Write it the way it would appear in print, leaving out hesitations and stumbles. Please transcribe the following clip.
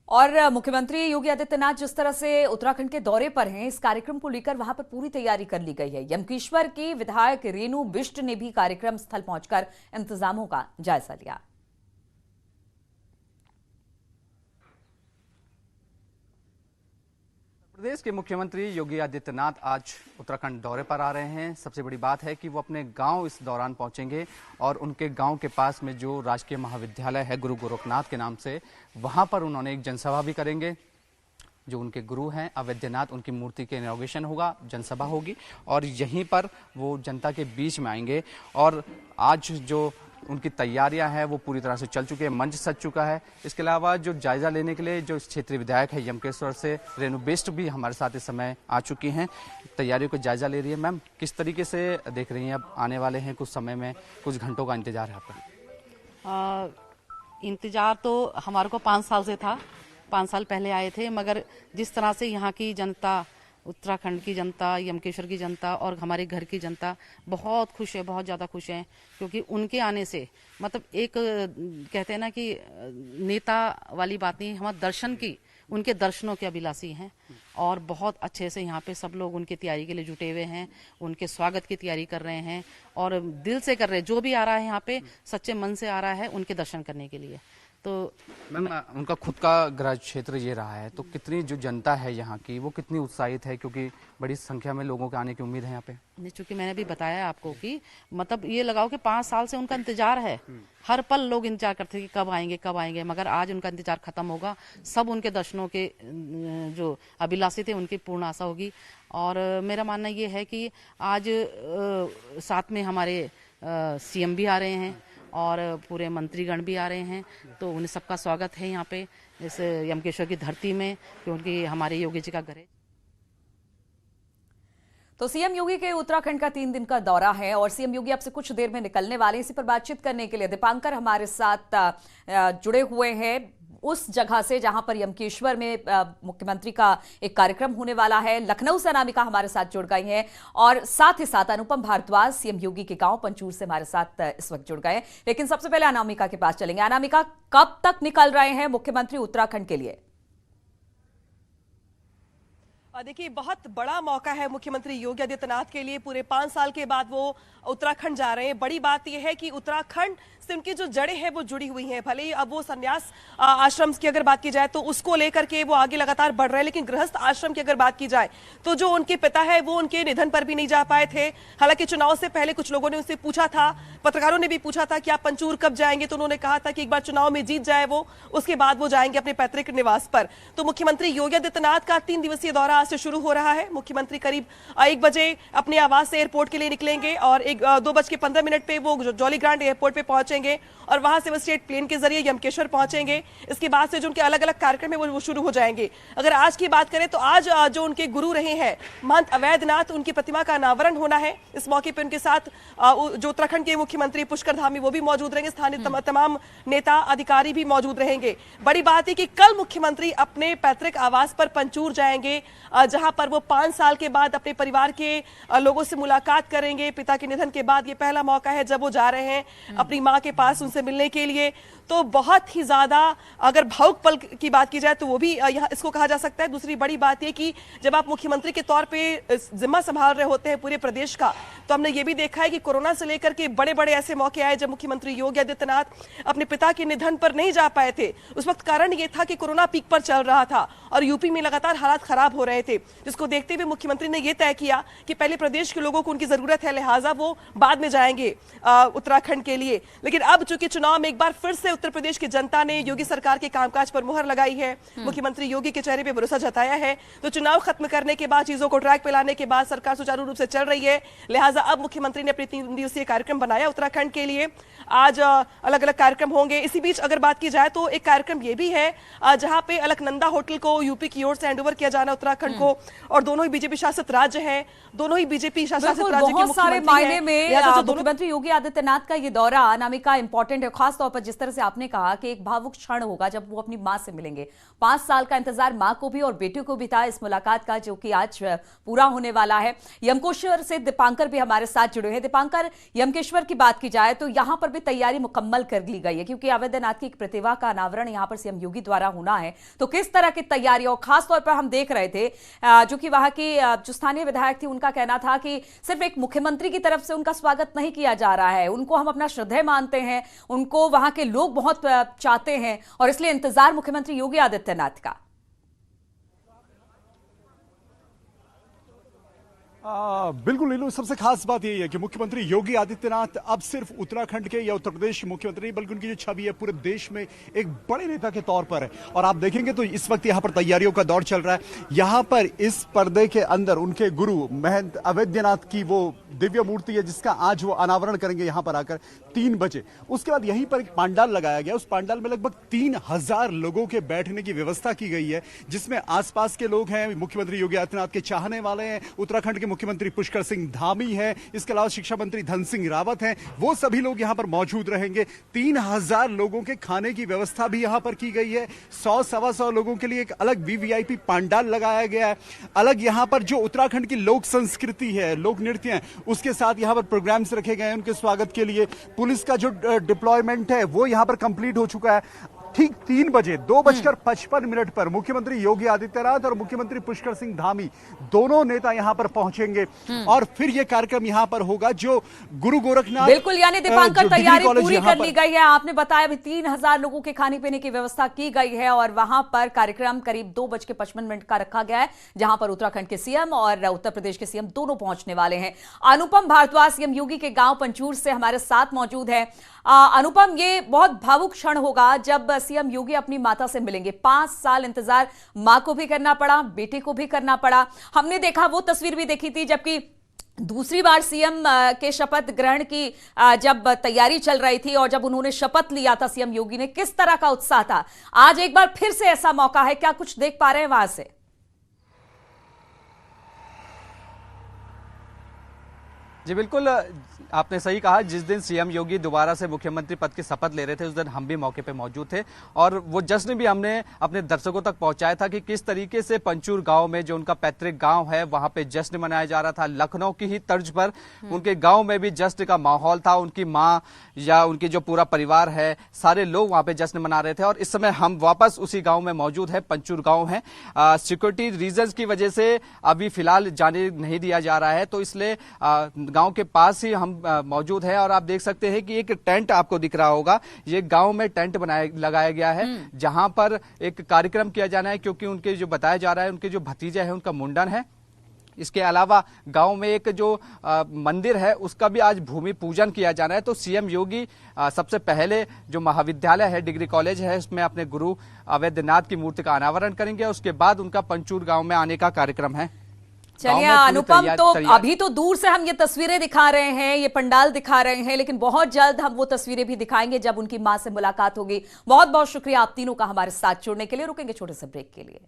और मुख्यमंत्री योगी आदित्यनाथ जिस तरह से उत्तराखंड के दौरे पर हैं, इस कार्यक्रम को लेकर वहां पर पूरी तैयारी कर ली गई है। यमकेश्वर की विधायक रेणु बिष्ट ने भी कार्यक्रम स्थल पहुंचकर इंतजामों का जायजा लिया। प्रदेश के मुख्यमंत्री योगी आदित्यनाथ आज उत्तराखंड दौरे पर आ रहे हैं। सबसे बड़ी बात है कि वो अपने गांव इस दौरान पहुंचेंगे और उनके गांव के पास में जो राजकीय महाविद्यालय है गुरु गोरखनाथ के नाम से, वहां पर उन्होंने एक जनसभा भी करेंगे। जो उनके गुरु हैं अवैधनाथ, उनकी मूर्ति के इनॉग्रेशन होगा, जनसभा होगी और यहीं पर वो जनता के बीच में आएंगे। और आज जो उनकी तैयारियां हैं वो पूरी तरह से चल चुकी है, मंच सज चुका है। इसके अलावा जो जायजा लेने के लिए जो क्षेत्रीय विधायक है यमकेश्वर से रेणु बिष्ट भी हमारे साथ इस समय आ चुकी हैं, तैयारियों का जायजा ले रही है। मैम, किस तरीके से देख रही हैं? अब आने वाले हैं कुछ समय में, कुछ घंटों का इंतजार है आपका? इंतजार तो हमारे को 5 साल से था, 5 साल पहले आए थे, मगर जिस तरह से यहाँ की जनता, उत्तराखंड की जनता, यमकेश्वर की जनता और हमारे घर की जनता बहुत खुश है, बहुत ज़्यादा खुश हैं, क्योंकि उनके आने से मतलब एक कहते हैं ना कि नेता वाली बात नहीं, हमारे दर्शन की, उनके दर्शनों के अभिलाषी हैं और बहुत अच्छे से यहाँ पे सब लोग उनकी तैयारी के लिए जुटे हुए हैं, उनके स्वागत की तैयारी कर रहे हैं और दिल से कर रहे हैं। जो भी आ रहा है यहाँ पे सच्चे मन से आ रहा है उनके दर्शन करने के लिए। तो मैम, उनका खुद का गृह क्षेत्र ये रहा है, तो कितनी जो जनता है यहाँ की वो कितनी उत्साहित है, क्योंकि बड़ी संख्या में लोगों के आने की उम्मीद है यहाँ पे? नहीं, चूंकि मैंने भी बताया आपको कि मतलब ये लगाओ कि 5 साल से उनका इंतजार है, हर पल लोग इंतजार करते हैं कि कब आएंगे कब आएंगे, मगर आज उनका इंतजार खत्म होगा। सब उनके दर्शनों के जो अभिलाषी थे उनकी पूर्ण आशा होगी। और मेरा मानना ये है कि आज साथ में हमारे सीएम भी आ रहे हैं और पूरे मंत्रीगण भी आ रहे हैं, तो उन्हें सबका स्वागत है यहाँ पे इस यमकेश्वर की धरती में, क्योंकि हमारे योगी जी का घर है। तो सीएम योगी के उत्तराखंड का 3 दिन का दौरा है और सीएम योगी अब से कुछ देर में निकलने वाले। इसी पर बातचीत करने के लिए दीपांकर हमारे साथ जुड़े हुए हैं उस जगह से जहां पर यमकेश्वर में मुख्यमंत्री का एक कार्यक्रम होने वाला है। लखनऊ से अनामिका हमारे साथ जुड़ गई हैं और साथ ही साथ अनुपम भारद्वाज सीएम योगी के गांव पंचूर से हमारे साथ इस वक्त जुड़ गए। लेकिन सबसे पहले अनामिका के पास चलेंगे। अनामिका, कब तक निकल रहे हैं मुख्यमंत्री उत्तराखंड के लिए? देखिए, बहुत बड़ा मौका है मुख्यमंत्री योगी आदित्यनाथ के लिए। पूरे 5 साल के बाद वो उत्तराखंड जा रहे हैं। बड़ी बात यह है कि उत्तराखंड से उनकी जो जड़ें हैं वो जुड़ी हुई हैं। भले ही अब वो संन्यास आश्रम की अगर बात की जाए तो उसको लेकर के वो आगे लगातार बढ़ रहे हैं, लेकिन गृहस्थ आश्रम की अगर बात की जाए तो जो उनके पिता है वो उनके निधन पर भी नहीं जा पाए थे। हालांकि चुनाव से पहले कुछ लोगों ने उनसे पूछा था, पत्रकारों ने भी पूछा था कि आप पंचूर कब जाएंगे, तो उन्होंने कहा था कि एक बार चुनाव में जीत जाए वो, उसके बाद वो जाएंगे अपने पैतृक निवास पर। तो मुख्यमंत्री योगी आदित्यनाथ का 3 दिवसीय दौरा आज से शुरू हो रहा है। मुख्यमंत्री करीब 1 बजे अपने आवास से एयरपोर्ट के लिए निकलेंगे और 2:15 पे वो जॉली ग्रांट एयरपोर्ट पे पहुंचेंगे और वहां से वो स्टेट प्लेन के जरिए यमकेश्वर पहुंचेंगे। इसके बाद से जो उनके अलग अलग कार्यक्रम है वो शुरू हो जाएंगे। अगर आज की बात करें तो आज जो उनके गुरु रहे हैं महंत अवैधनाथ, उनकी प्रतिमा का अनावरण होना है। इस मौके पर उनके साथ जो उत्तराखंड के मुख्यमंत्री पुष्कर धामी वो भी मौजूद रहेंगे, स्थानीय तमाम नेता अधिकारी भी मौजूद रहेंगे। बड़ी बात है कि कल मुख्यमंत्री अपने पैतृक आवास पर पंचूर जाएंगे, जहां पर वो 5 साल के बाद अपने परिवार के लोगों से मुलाकात करेंगे। पिता के निधन के बाद ये पहला मौका है जब वो जा रहे हैं अपनी मां के पास उनसे मिलने के लिए। तो बहुत ही ज्यादा अगर भावुक पल की बात की जाए तो वो भी यहाँ इसको कहा जा सकता है। दूसरी बड़ी बात ये कि जब आप मुख्यमंत्री के तौर पे जिम्मा संभाल रहे होते हैं पूरे प्रदेश का, तो हमने ये भी देखा है कि कोरोना से लेकर के बड़े बड़े ऐसे मौके आए जब मुख्यमंत्री योगी आदित्यनाथ अपने पिता के निधन पर नहीं जा पाए थे। उस वक्त कारण ये था कि कोरोना पीक पर चल रहा था और यूपी में लगातार हालात खराब हो रहे थे, जिसको देखते हुए मुख्यमंत्री ने यह तय किया कि पहले प्रदेश के लोगों को उनकी जरूरत है, लिहाजा वो बाद में जाएंगे उत्तराखंड के लिए। लेकिन अब चूंकि चुनाव में एक बार फिर से उत्तर प्रदेश की जनता ने योगी सरकार के कामकाज पर मुहर लगाई है, मुख्यमंत्री योगी के चेहरे पे भरोसा जताया है, तो चुनाव खत्म करने के बाद, चीजों को ट्रैक पे लाने के बाद सरकार सुचारू रूप से चल रही है। लिहाजा अब मुख्यमंत्री ने अपने 3 दिवसीय कार्यक्रम बनाया उत्तराखंड के लिए। आज अलग अलग कार्यक्रम होंगे। इसी बीच अगर बात की जाए तो एक कार्यक्रम ये भी है जहां पे अलकनंदा होटल को को यूपी की ओर से हैंडओवर किया जाना उत्तराखंड को, और दोनों ही बीजेपी शासित राज्य हैं, दोनों ही बीजेपी शासित राज्य के बहुत सारे मायने में मुख्यमंत्री मुख्यमंत्री योगी आदित्यनाथ का ये दौरा अनामिका इंपॉर्टेंट है, खासतौर पर जिस तरह से आपने कहा कि एक भावुक क्षण होगा जब वो अपनी मां से मिलेंगे। 5 साल का इंतजार मां को भी और बेटे को भी था इस मुलाकात का, जो कि आज पूरा होने वाला है। यमकेश्वर से दीपांकर भी हमारे साथ जुड़े हैं। दीपांकर, यमकेश्वर की बात की जाए तो यहां पर भी तैयारी मुकम्मल कर ली गई है, क्योंकि आदित्यनाथ की एक प्रतिभा का अनावरण यहां पर सीएम योगी द्वारा होना है। तो किस तरह की तैयारी, और खासतौर पर हम देख रहे थे जो कि वहां की जो स्थानीय विधायक थी उनका कहना था कि सिर्फ एक मुख्यमंत्री की तरफ से उनका स्वागत नहीं किया जा रहा है, उनको हम अपना श्रद्धेय मानते हैं, उनको वहां के लोग बहुत चाहते हैं और इसलिए इंतजार मुख्यमंत्री योगी आदित्यनाथ का। बिल्कुल लीलू, सबसे खास बात यही है कि मुख्यमंत्री योगी आदित्यनाथ अब सिर्फ उत्तराखंड के या उत्तर प्रदेश के मुख्यमंत्री, बल्कि उनकी जो छवि है पूरे देश में एक बड़े नेता के तौर पर है। और आप देखेंगे तो इस वक्त यहाँ पर तैयारियों का दौर चल रहा है। यहाँ पर इस पर्दे के अंदर उनके गुरु महंत अवैधनाथ की वो दिव्य मूर्ति है, जिसका आज वो अनावरण करेंगे यहाँ पर आकर 3 बजे। उसके बाद यहीं पर एक पांडाल लगाया गया, उस पांडाल में लगभग 3000 लोगों के बैठने की व्यवस्था की गई है, जिसमें आसपास के लोग हैं, मुख्यमंत्री योगी आदित्यनाथ के चाहने वाले हैं, उत्तराखंड के मुख्यमंत्री पुष्कर सिंह धामी है, इसके अलावा शिक्षा मंत्री धन सिंह रावत हैं, वो सभी लोग यहां पर मौजूद रहेंगे। 3000 लोगों के खाने की व्यवस्था भी यहां पर की गई है। 100-125 लोगों के लिए एक अलग वीवीआईपी पांडाल लगाया गया है। अलग यहां पर जो उत्तराखंड की लोक संस्कृति है, लोक नृत्य हैं, उसके साथ यहां पर प्रोग्राम्स रखे गए हैं उनके स्वागत के लिए। पुलिस का जो डिप्लॉयमेंट है वो यहां पर कंप्लीट हो चुका है। ठीक 3 बजे 2:55 पर मुख्यमंत्री योगी आदित्यनाथ और मुख्यमंत्री पुष्कर सिंह धामी दोनों नेता यहां पर पहुंचेंगे और फिर यह कार्यक्रम यहां पर होगा जो गुरु गोरखनाथ। बिल्कुल, यानी दीपांकर तैयारी पूरी कर ली गई है। आपने बताया भी 3000 लोगों के खाने पीने की व्यवस्था की गई है और वहां पर कार्यक्रम करीब 2:55 का रखा गया है, जहां पर उत्तराखंड के सीएम और उत्तर प्रदेश के सीएम दोनों पहुंचने वाले हैं। अनुपम भारद्वाज सीएम योगी के गांव पंचूर से हमारे साथ मौजूद है। अनुपम, ये बहुत भावुक क्षण होगा जब सीएम योगी अपनी माता से मिलेंगे। 5 साल इंतजार मां को भी करना पड़ा, बेटे को भी करना पड़ा। हमने देखा, वो तस्वीर भी देखी थी जबकि दूसरी बार सीएम के शपथ ग्रहण की जब तैयारी चल रही थी और जब उन्होंने शपथ लिया था सीएम योगी ने, किस तरह का उत्साह था। आज एक बार फिर से ऐसा मौका है, क्या कुछ देख पा रहे हैं वहां से? जी बिल्कुल, आपने सही कहा। जिस दिन सीएम योगी दोबारा से मुख्यमंत्री पद की शपथ ले रहे थे, उस दिन हम भी मौके पे मौजूद थे और वो जश्न भी हमने अपने दर्शकों तक पहुंचाया था कि किस तरीके से पंचूर गांव में, जो उनका पैतृक गांव है, वहां पे जश्न मनाया जा रहा था। लखनऊ की ही तर्ज पर उनके गांव में भी जश्न का माहौल था। उनकी मां या उनकी जो पूरा परिवार है, सारे लोग वहां पे जश्न मना रहे थे और इस समय हम वापस उसी गाँव में मौजूद है। पंचूर गाँव है, सिक्योरिटी रीजन की वजह से अभी फिलहाल जाने नहीं दिया जा रहा है, तो इसलिए गांव के पास ही हम मौजूद हैं और आप देख सकते हैं कि एक टेंट आपको दिख रहा होगा। ये गांव में टेंट लगाया गया है जहां पर एक कार्यक्रम किया जाना है, क्योंकि उनके जो बताया जा रहा है, उनके जो भतीजे हैं उनका मुंडन है। इसके अलावा गांव में एक जो मंदिर है उसका भी आज भूमि पूजन किया जाना है। तो सीएम योगी सबसे पहले जो महाविद्यालय है, डिग्री कॉलेज है, उसमें अपने गुरु अवैधनाथ की मूर्ति का अनावरण करेंगे। उसके बाद उनका पंचूर गांव में आने का कार्यक्रम है। चलिए अनुपम, तो अभी तो दूर से हम ये तस्वीरें दिखा रहे हैं, ये पंडाल दिखा रहे हैं, लेकिन बहुत जल्द हम वो तस्वीरें भी दिखाएंगे जब उनकी मां से मुलाकात होगी। बहुत बहुत शुक्रिया आप तीनों का हमारे साथ जुड़ने के लिए। रुकेंगे छोटे से ब्रेक के लिए।